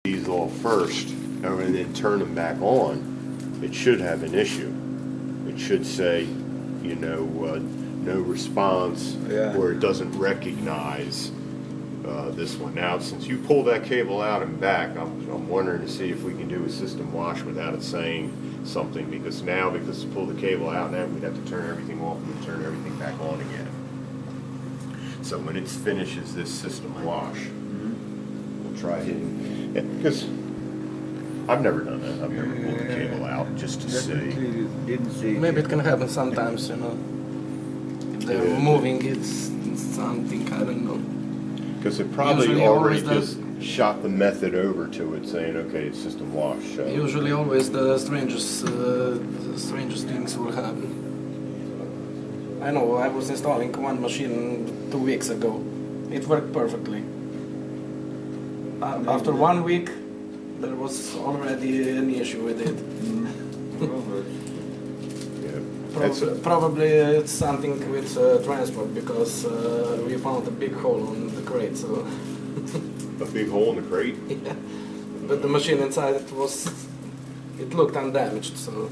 these off first and then turn them back on, it should have an issue. It should say, you know, no response, or it doesn't recognize this one. Now, since you pulled that cable out and back, I'm wondering to see if we can do a system wash without it saying something, because to pull the cable out now, we'd have to turn everything off and then turn everything back on again. So when it finishes this system wash, we'll try hitting, because I've never done that. I've never pulled the cable out just to see. Didn't see. Maybe it can happen sometimes, you know. If they're moving, it's something, I don't know. Because it probably Usually already always just shot the method over to it, saying, okay, it's system wash. So. Usually always the strangest things will happen. I know, I was installing one machine 2 weeks ago. It worked perfectly. After 1 week, there was already an issue with it. Probably it's something with transport, because we found a big hole on the crate. So a big hole in the crate? Yeah, but the machine inside it looked undamaged. So,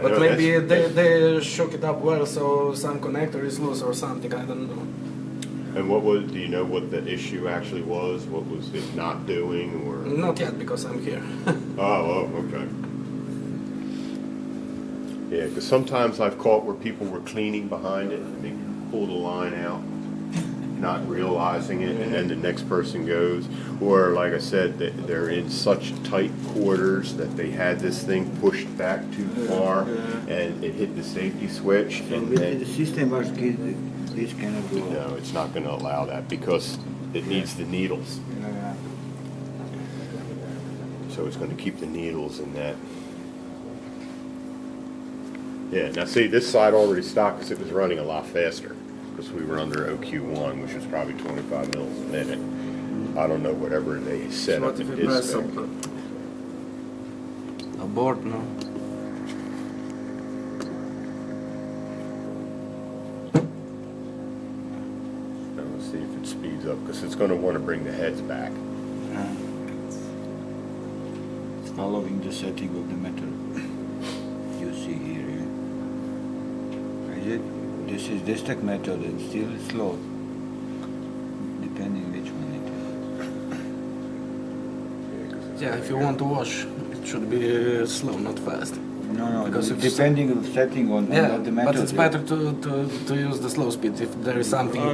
but maybe they shook it up well, so some connector is loose or something. I don't know. And do you know what the issue actually was? What was it not doing, or? Not yet, because I'm here. Oh, okay. Yeah, because sometimes I've caught where people were cleaning behind it and they pull the line out, not realizing it, and then the next person goes. Or, like I said, they're in such tight quarters that they had this thing pushed back too far, and it hit the safety switch. So and with then, the system was this cannot go. no, it's not going to allow that because it needs the needles. So it's going to keep the needles in that. Yeah, now see, this side already stopped because it was running a lot faster, because we were under OQ1, which was probably 25 mils a minute. I don't know, whatever they set up in Distek. Abort now. Let's see if it speeds up, because it's going to want to bring the heads back. It's following the setting of the metal. You see here. This is Distek method, and still slow, depending which one it is. Yeah, if you want to wash, it should be slow, not fast. No, because depending on the setting on the method. But it's better to use the slow speed if there is something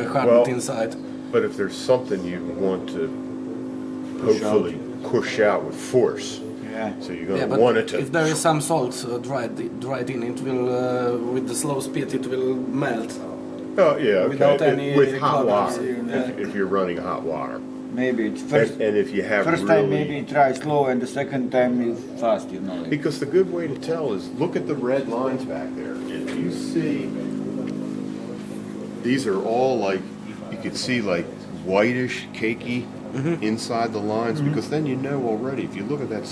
hardened inside. But if there's something you want to hopefully push out with force, so you're going to want it to. If there is some salt dried in, it will, with the slow speed, it will melt. Oh yeah, okay. Without any with hot cloggers. water, if you're running hot water. Maybe it's first. And if you have first really, time maybe try slow, and the second time you fast. You know. Because the good way to tell is look at the red lines back there. And if you see, these are all like, you could see like whitish, cakey inside the lines, because then you know already. If you look at that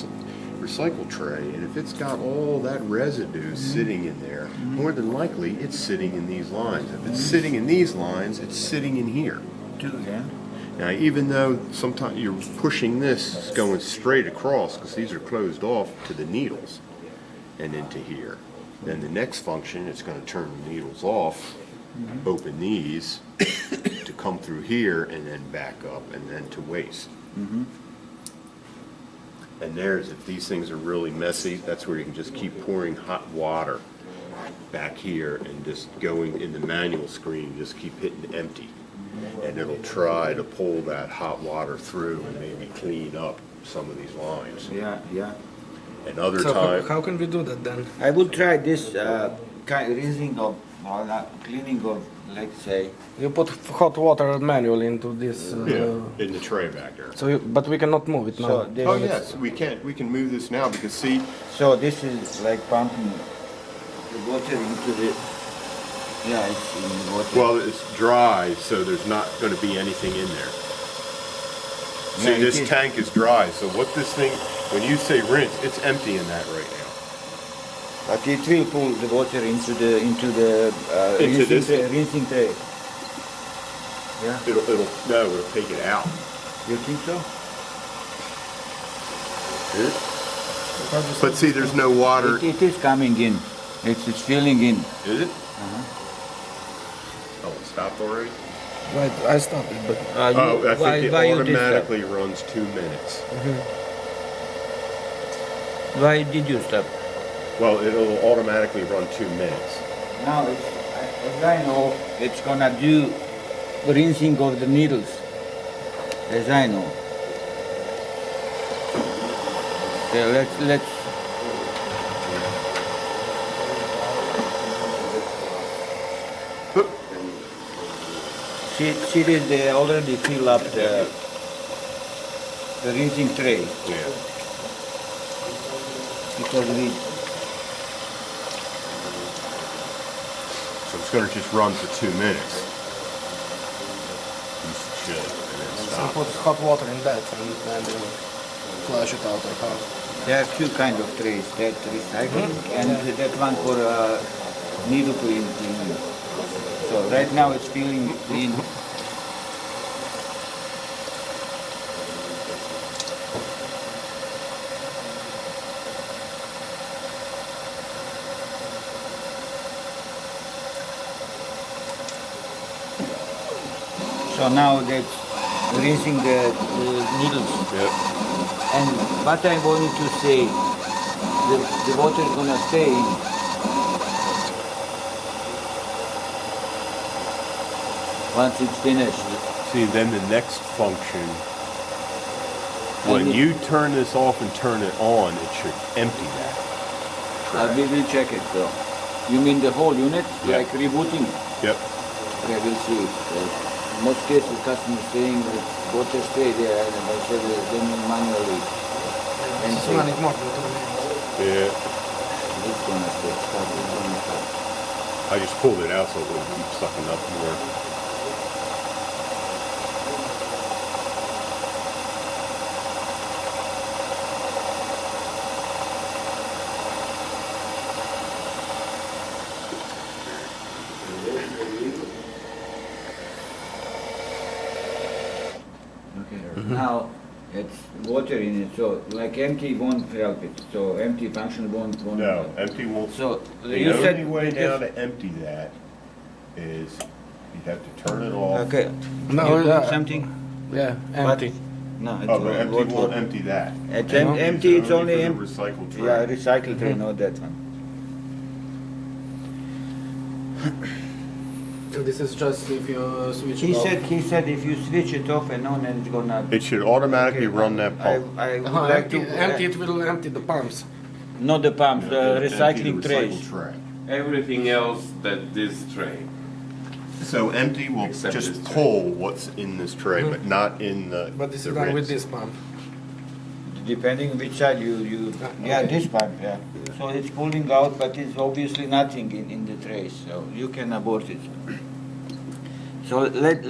recycle tray, and if it's got all that residue sitting in there, more than likely it's sitting in these lines. If it's sitting in these lines, it's sitting in here. Now, even though sometimes you're pushing this going straight across, because these are closed off to the needles and into here, then the next function, it's going to turn the needles off, open these to come through here and then back up and then to waste. And there's, if these things are really messy, that's where you can just keep pouring hot water back here and just going in the manual screen, just keep hitting empty. And it'll try to pull that hot water through and maybe clean up some of these lines. Yeah. And other So times, how can we do that then? I would try this kind of rinsing of, cleaning of, let's say. You put hot water manual into this. in the tray back there. So, but we cannot move it now. So this Oh yes, we can. We can move this now because see. So this is like pumping the water into the. Yeah, it's in the water. Well, it's dry, so there's not going to be anything in there. See, Yeah, this tank is dry, so what this thing, when you say rinse, it's empty in that right now. But it will pull the water into the Into this? rinsing tray. Yeah. It'll take it out. You think so? But see, there's no water. It is coming in. It's filling in. Is it? Uh-huh. Oh, it stopped already? Right, I stopped it, but I think why it you did that? automatically runs 2 minutes. Why did you stop? Well, it'll automatically run 2 minutes. Now, as I know, it's gonna do rinsing of the needles. As I know. Okay, let's. See this, they already fill up the rinsing tray. Yeah. Because we, So it's going to just run for 2 minutes. Piece of shit. And then so stop. put hot water in that and then flush it out or how. there are two kind of trays, that recycling and that one for needle cleaning. So right now it's filling in. So now that's rinsing the needles. Yep. And what I wanted to say, the water is gonna stay in. Once it's finished. See, then the next function, when you turn this off and turn it on, it should empty that. We will check it though. You mean the whole unit? Yeah. Like rebooting? Yep. Okay, we'll see. In most cases, customers saying that water stay there, and I said then manually. And It's say, running more than 2 minutes. Yeah. it's gonna stay. Stop, it's gonna stop. I just pulled it out so it wouldn't keep sucking up more. Okay. Now it's water in it, so like empty won't help it. So empty function won't. No, empty won't. So The you only said way now this- to empty that is you have to turn it off. Okay. No, You put yeah. something. Yeah, empty. No, it's Oh, but empty won't empty that. It's No. empty. It's only for the empty. recycled tray. Yeah, recycle tray, not that one. So this is just if you switch it off. He said if you switch it off and on, and it's gonna. It should automatically Okay, run that pump. I would Uh-huh, like empty, to empty, it will empty the pumps. not the pumps, the Empty recycling the trays. recycled tray. Everything else that this tray. So empty will Except just this tray. pull what's in this tray, but not in the. But this the is done with rinse. this pump. Depending which side you yeah, this pump, yeah. So it's pulling out, but it's obviously nothing in the trays, so you can abort it. So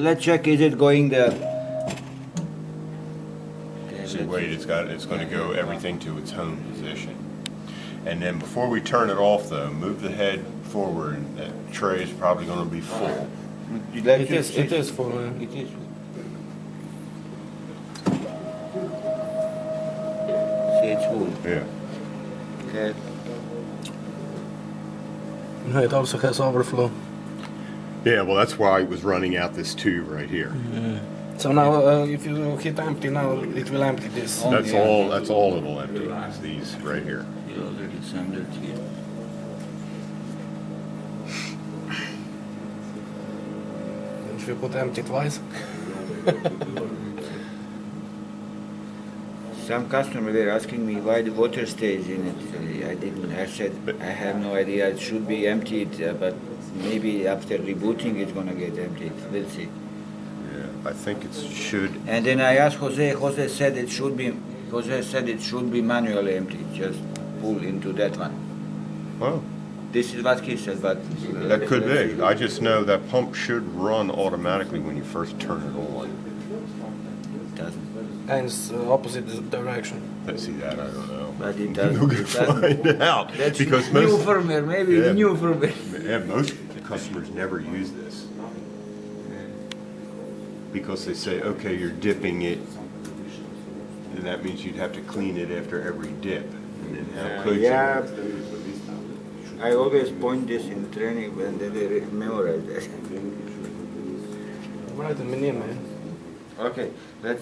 let's check, is it going there? Okay, See, let's- wait, it's going to go everything to its home position. And then before we turn it off though, move the head forward, and that tray is probably going to be full. Let's It just is, it see. is full. It is. See, it's full. Yeah. Okay. No, it also has overflow. Yeah, well that's why it was running out this tube right here. So now if you hit empty now, it will empty this. Oh, That's yeah. all. That's all it'll empty. Is these right here. You already summed it here. If you put empty twice. Some customer were asking me why the water stays in it. I didn't. I said I have no idea. It should be emptied, but maybe after rebooting it's gonna get emptied. We'll see. Yeah, I think it should. And then I asked Jose. Jose said it should be. Jose said it should be manually emptied. Just pull into that one. Oh, This is what he said, but that could be. I just know that pump should run automatically when you first turn it on. It doesn't. And it's opposite direction. Let's see that. I don't know. But it doesn't. We'll It doesn't. find out That's because new most firmware. Maybe Yeah. new firmware. yeah, most customers never use this because they say, okay, you're dipping it And that means you'd have to clean it after every dip. And then how could Yeah, you? I always point this in training when they memorize that. Right, man. Okay,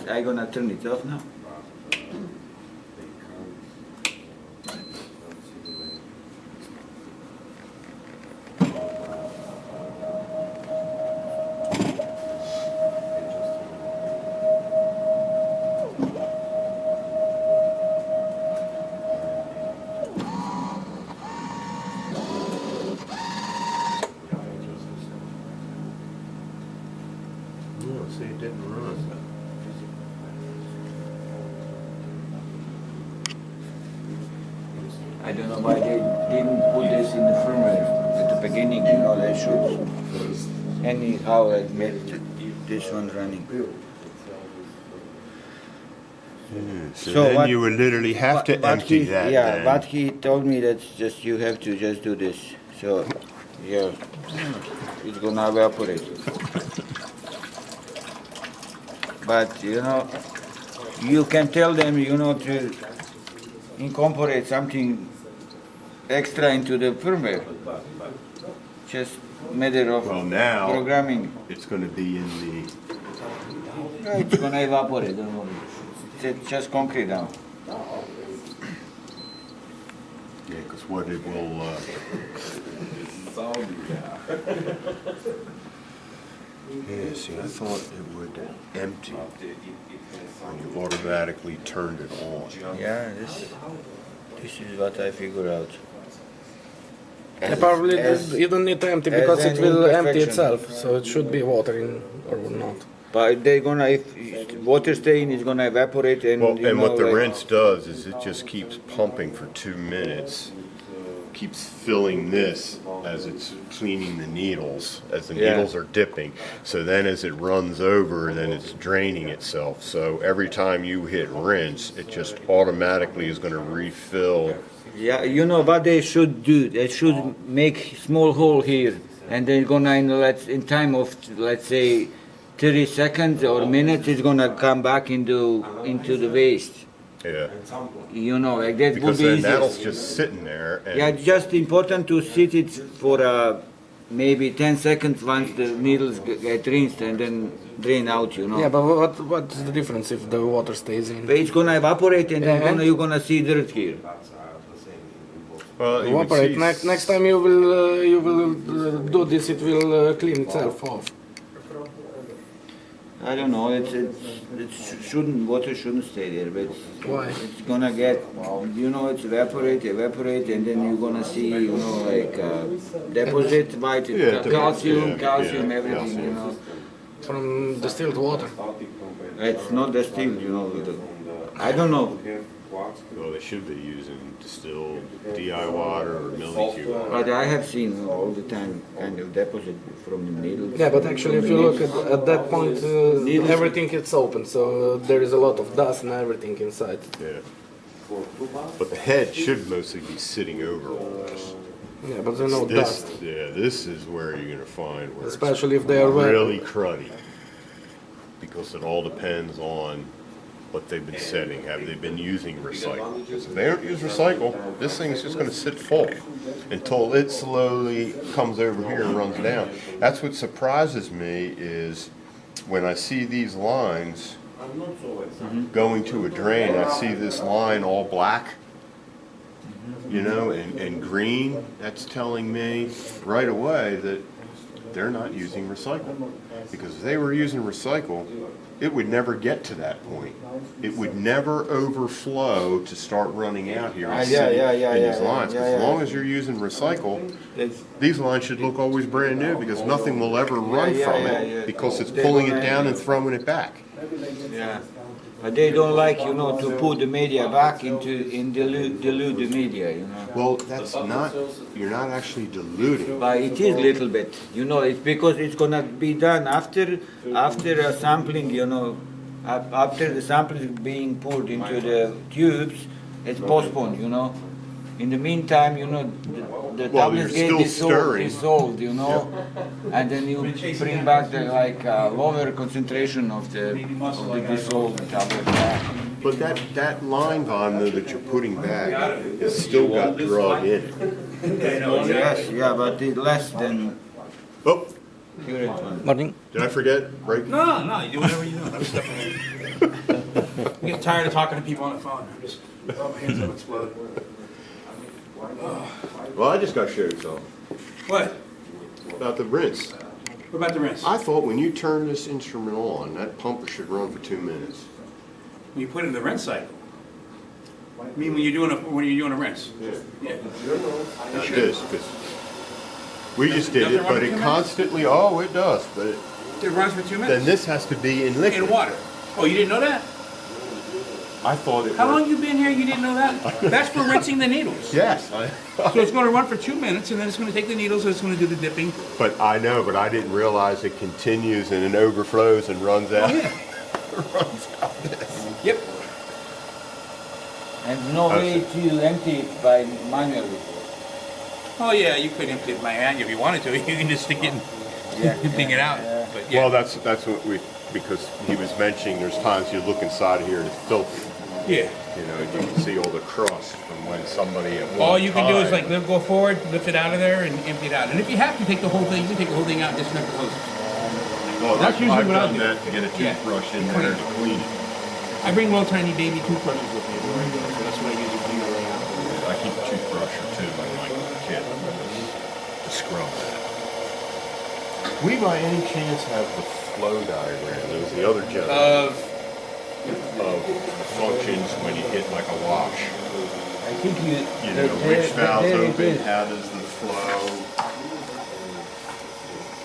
I'm gonna turn it off now. No, see, it didn't run. I don't know why they didn't put this in the firmware at the beginning, you know, they should anyhow like make this one running. So So then what- you would literally have to empty that. Yeah, then. but he told me that just you have to just do this. So, yeah, it's gonna evaporate. But you know, you can tell them, you know, to incorporate something extra into the firmware. Just matter of Well, now programming. it's going to be in the. Yeah, it's gonna evaporate. Don't worry. It's just concrete now. Yeah, because what it will. Yeah, see, I thought it would empty when you automatically turned it on. Yeah, this is what I figure out. Probably As- you don't need to empty as because an it will empty imperfection. itself, so it should be watering or not. But they're gonna, if water stain is gonna evaporate and Well, you and know, what the like- rinse does is it just keeps pumping for 2 minutes, keeps filling this as it's cleaning the needles, as the Yeah. needles are dipping. So then as it runs over, then it's draining itself. So every time you hit rinse, it just automatically is going to refill. Yeah, you know what they should do? They should make small hole here, and they're gonna in time of let's say 30 seconds or minutes, it's gonna come back into the waste. Yeah. You know, like that Because would be then easy. that'll just sitting there. And Yeah, just important to sit it for maybe 10 seconds once the needles get rinsed and then drain out, you know. Yeah, but what's the difference if the water stays in? But it's gonna evaporate and then Yeah. you're gonna see dirt here. well, you would Evaporate. see- Next time you will do this, it will clean itself off. I don't know. Water shouldn't stay there, but Why? it's gonna get, you know, it's evaporate, and then you're gonna see, you know, like deposit, white, Yeah, calcium, yeah, calcium, yeah, everything, calcium. you know. From distilled water. It's not distilled, you know. I don't know, Well, they should be using distilled DI water or milky water. but I have seen all the time kind of deposit from the needles. Yeah, but actually, if you look at that point, everything is open, so there is a lot of dust and everything inside. Yeah. But the head should mostly be sitting over all this. Yeah, but there's no This, dust, yeah, this is where you're gonna find where especially if it's they are wet. really cruddy. Because it all depends on what they've been setting. Have they been using recycle? Because if they don't use recycle, this thing is just gonna sit full until it slowly comes over here and runs down. That's what surprises me is when I see these lines going to a drain, I see this line all black, you know, and green. That's telling me right away that they're not using recycle. Because if they were using recycle, it would never get to that point. It would never overflow to start running out here and sitting in these lines. 'Cause as long as you're using recycle, these lines should look always brand new because nothing will ever run from it because it's pulling it down and throwing it back. Yeah. But they don't like, you know, to put the media back dilute the media, you know. Well, that's not, you're not actually diluting. But it is little bit, you know, it's because it's gonna be done after a sampling, you know, after the sample is being poured into the tubes, it's postponed, you know. In the meantime, you know, the Well, tablets you're get still stirring. dissolved, you know, and then you bring back the lower concentration of the dissolved tablet. But that line volume though that you're putting back has still got drug in it. Yes, yeah, but it's less than Oh, current one. Morning. did I forget? Break? No, you do whatever you do. I'm just I get tired of talking to people on the phone. I'm just, oh, my hands will explode. Well, I just got showed something What? about the rinse. What about the rinse? I thought when you turn this instrument on, that pumper should run for 2 minutes. When you put it in the rinse cycle. I mean, when you're doing a rinse. Yeah. Yeah. Not this, because we just did Doesn't it, run but for it 2 minutes? constantly, oh, it does, but It runs for 2 then minutes. this has to be in liquid. In water. Oh, you didn't know that? I thought it How long was. you been here? You didn't know that? That's for rinsing the needles. Yes, So it's going to run for 2 minutes, and then it's going to take the needles, and it's going to do the dipping. but I know, but I didn't realize it continues and it overflows and runs out. Oh, yeah. Runs out this. Yep. And no way to empty it by manually. Oh yeah, you could empty it by hand if you wanted to. You can just stick it and emptying it out. Yeah. But yeah. Well, that's what we, because he was mentioning there's times you look inside of here and it's filthy. Yeah. You know, you can see all the crust from when somebody at one All you can do is time- like go forward, lift it out of there, and empty it out. And if you have to take the whole thing, you can take the whole thing out and just never close it. Well, That's usually I've what I done do. that to get a Yeah. toothbrush in there to clean it. I bring little tiny baby toothbrushes with me everywhere I go, so that's what I use to clean everything out. I keep a toothbrush or two in my kit to scrub that. We by any chance have the flow diagram? There was the other gentleman of functions when you hit like a wash. I think you. You know, which valves open, how does the flow?